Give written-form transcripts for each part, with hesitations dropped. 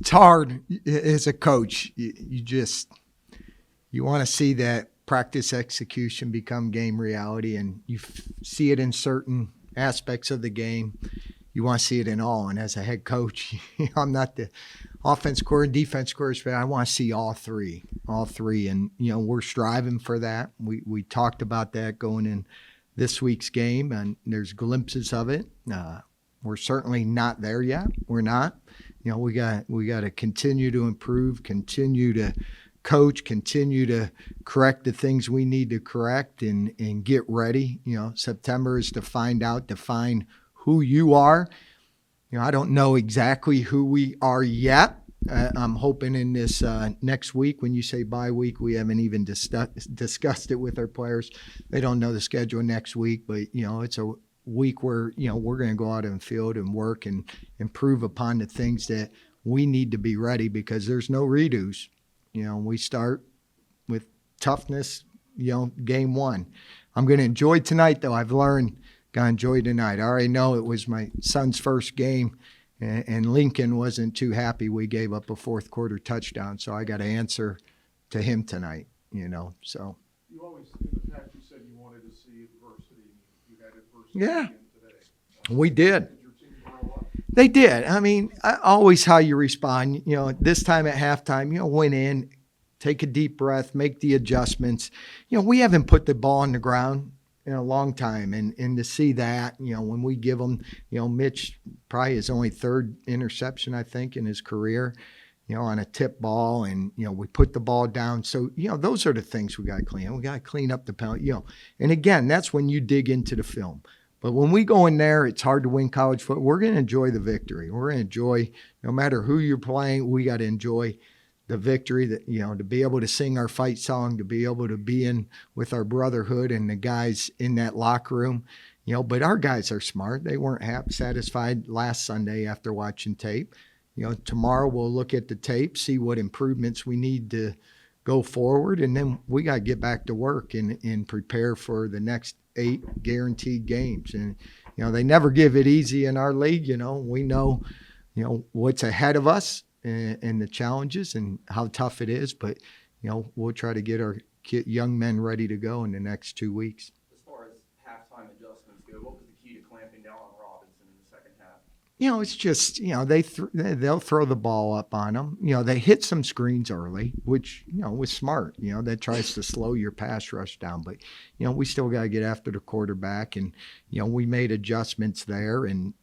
It's hard as a coach. You want to see that practice execution become game reality, and you see it in certain aspects of the game. You want to see it in all. And as a head coach, I'm not the offense coordinator, defense coordinator, but I want to see all three. And, we're striving for that. We talked about that going in this week's game, and there's glimpses of it. We're certainly not there yet. We're not. We got to continue to improve, continue to coach, continue to correct the things we need to correct and get ready. September is to define who you are. I don't know exactly who we are yet. I'm hoping in this next week, when you say bye week, we haven't even discussed it with our players. They don't know the schedule next week, but, it's a week where, we're going to go out in the field and work and improve upon the things that we need to be ready, because there's no redos. We start with toughness, game one. I'm going to enjoy tonight, though. I've learned, got to enjoy tonight. I already know it was my son's first game, and Lincoln wasn't too happy we gave up a fourth quarter touchdown, so I got to answer to him tonight, so. You always, in the past, you said you wanted to see adversity. You had adversity Yeah, again today. We did. Did your team grow up? They did. Always how you respond. This time at halftime, went in, take a deep breath, make the adjustments. We haven't put the ball on the ground in a long time, and to see that, when we give them, Mitch probably his only third interception, I think, in his career, on a tip ball, and we put the ball down. So those are the things we got to clean. We got to clean up the penalty. And again, that's when you dig into the film. But when we go in there, it's hard to win college football. We're going to enjoy the victory. We're going to enjoy, no matter who you're playing, we got to enjoy the victory, that, to be able to sing our fight song, to be able to be in with our brotherhood and the guys in that locker room, but our guys are smart. They weren't satisfied last Sunday after watching tape. Tomorrow we'll look at the tape, see what improvements we need to go forward, and then we got to get back to work and prepare for the next 8 guaranteed games. And, they never give it easy in our league. We know, what's ahead of us and the challenges and how tough it is. But, we'll try to get our young men ready to go in the next 2 weeks. As far as halftime adjustments go, what was the key to clamping down on Robinson in the second half? It's just, they'll throw the ball up on them. They hit some screens early, which, was smart. That tries to slow your pass rush down. But, we still got to get after the quarterback. And, we made adjustments there. And,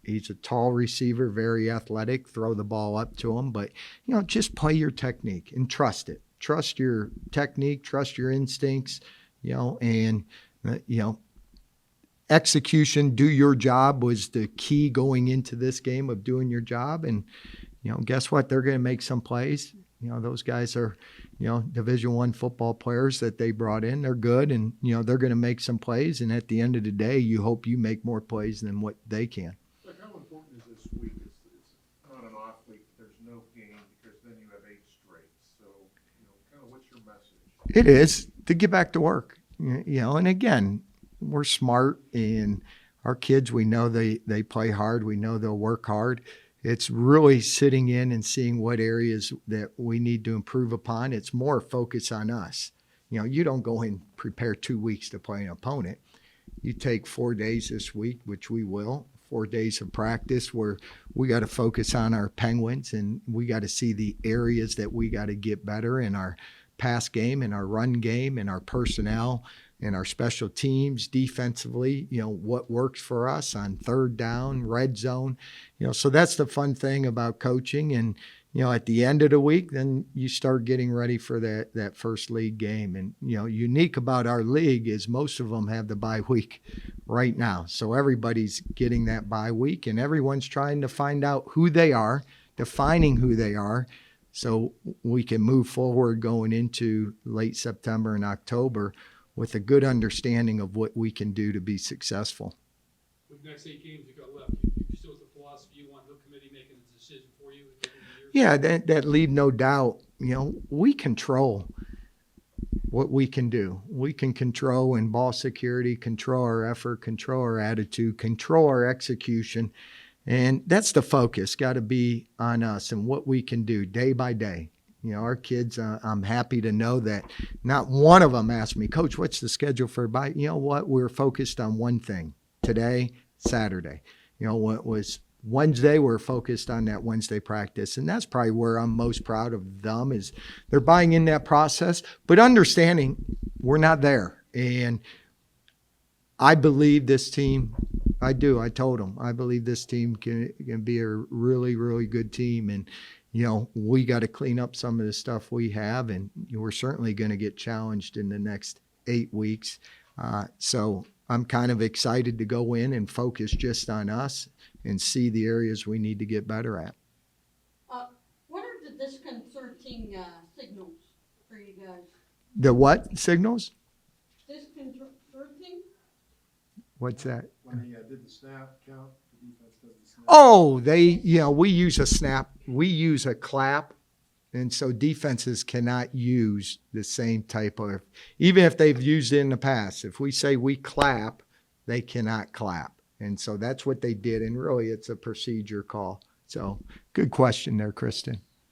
he's a tall receiver, very athletic, throw the ball up to him. But, just play your technique and trust it. Trust your technique, trust your instincts, and, execution, do your job was the key going into this game of doing your job. And, guess what? They're going to make some plays. Those guys are, Division I football players that they brought in. They're good, and, they're going to make some plays. And at the end of the day, you hope you make more plays than what they can. Like, how important is this week? It's not an off week. There's no game, because then you have 8 straight. So, kind of what's your message? It is to get back to work, and again, we're smart, and our kids, we know they play hard. We know they'll work hard. It's really sitting in and seeing what areas that we need to improve upon. It's more focus on us. You don't go and prepare 2 weeks to play an opponent. You take 4 days this week, which we will, 4 days of practice where we got to focus on our Penguins, and we got to see the areas that we got to get better in our pass game, in our run game, in our personnel, in our special teams, defensively, what works for us on third down, red zone. So that's the fun thing about coaching. And, at the end of the week, then you start getting ready for that first league game. And, unique about our league is most of them have the bye week right now. So everybody's getting that bye week, and everyone's trying to find out who they are, defining who they are, so we can move forward going into late September and October with a good understanding of what we can do to be successful. With the next 8 games you got left, you still with the philosophy you want no committee making a decision for you at the end of the year? Yeah, that leave no doubt. We control what we can do. We can control in ball security, control our effort, control our attitude, control our execution. And that's the focus, got to be on us and what we can do day by day. You know, our kids, I'm happy to know that not one of them asked me, Coach, what's the schedule for bye? You know what? We're focused on one thing today, Saturday. You know, what was Wednesday, we're focused on that Wednesday practice. And that's probably where I'm most proud of them is they're buying in that process, but understanding we're not there. And I believe this team, I do. I told them, I believe this team can be a really, really good team. And, you know, we got to clean up some of the stuff we have, and we're certainly going to get challenged in the next 8 weeks. So I'm kind of excited to go in and focus just on us and see the areas we need to get better at. What are the disconcerting signals for you guys? The what signals? Disconcerting? What's that? When they did the snap count, the defense does the snap. Oh, we use a snap. We use a clap. And so defenses cannot use the same type of, even if they've used it in the past. If we say we clap, they cannot clap. And so that's what they did. And really, it's a procedure call. So good question there, Kristen.